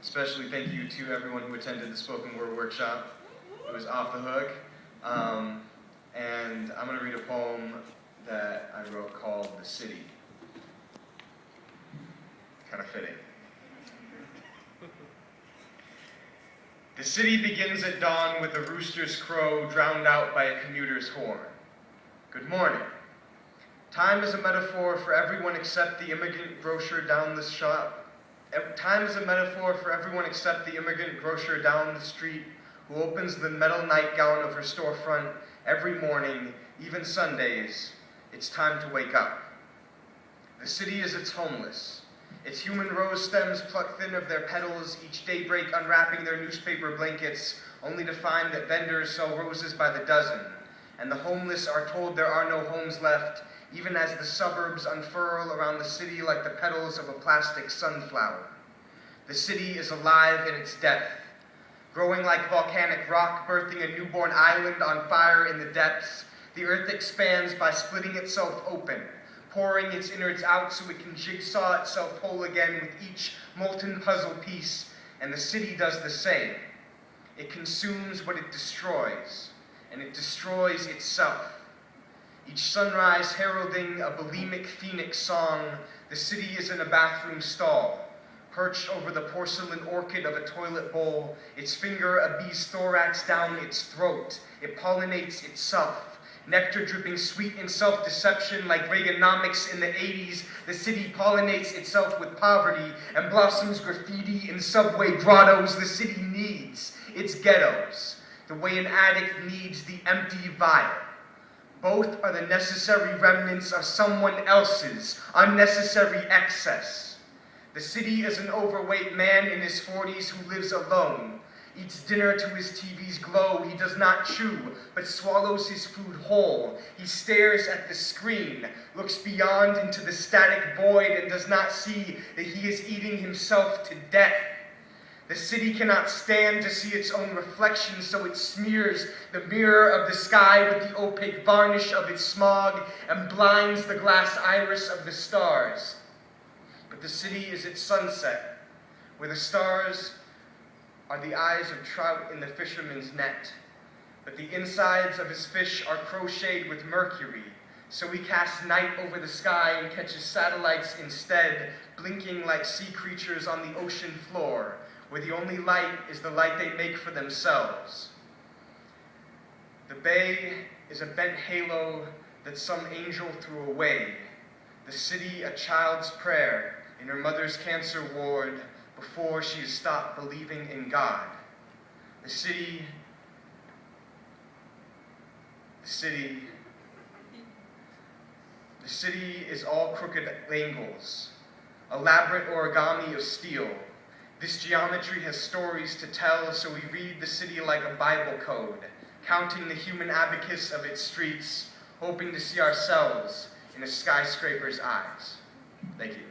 Especially thank you to everyone who attended the spoken word workshop. It was off the hook. And I'm going to read a poem that I wrote called The City. Kind of fitting. The city begins at dawn with a rooster's crow drowned out by a commuter's horn. Good morning. Time is a metaphor for everyone except the immigrant grocer down the shop. Time is a metaphor for everyone except the immigrant grocer down the street who opens the metal nightgown of her storefront every morning, even Sundays. It's time to wake up. The city is its homeless. Its human rose stems pluck thin of their petals, each daybreak unwrapping their newspaper blankets, only to find that vendors sell roses by the dozen, and the homeless are told there are no homes left, even as the suburbs unfurl around the city like the petals of a plastic sunflower. The city is alive in its death, growing like volcanic rock, birthing a newborn island on fire in the depths. The earth expands by splitting itself open, pouring its innards out so it can jigsaw itself whole again with each molten puzzle piece, and the city does the same. It consumes what it destroys, and it destroys itself. Each sunrise heralding a bulimic phoenix song, the city is in a bathroom stall, perched over the porcelain orchid of a toilet bowl, its finger a bee's thorax down its throat. It pollinates itself, nectar dripping sweet in self-deception like Reaganomics in the 80s. The city pollinates itself with poverty and blossoms graffiti in subway grottos. The city needs its ghettos, the way an addict needs the empty vial. Both are the necessary remnants of someone else's unnecessary excess. The city is an overweight man in his 40s who lives alone, eats dinner to his TV's glow. He does not chew, but swallows his food whole. He stares at the screen, looks beyond into the static void, and does not see that he is eating himself to death. The city cannot stand to see its own reflection, so it smears the mirror of the sky with the opaque varnish of its smog and blinds the glass iris of the stars. But the city is its sunset, where the stars are the eyes of trout in the fisherman's net. But the insides of his fish are crocheted with mercury, so he casts night over the sky and catches satellites instead, blinking like sea creatures on the ocean floor, where the only light is the light they make for themselves. The bay is a bent halo that some angel threw away. The city a child's prayer in her mother's cancer ward before she has stopped believing in God. The city is all crooked angles, elaborate origami of steel. This geometry has stories to tell, so we read the city like a Bible code, counting the human abacus of its streets, hoping to see ourselves in a skyscraper's eyes. Thank you.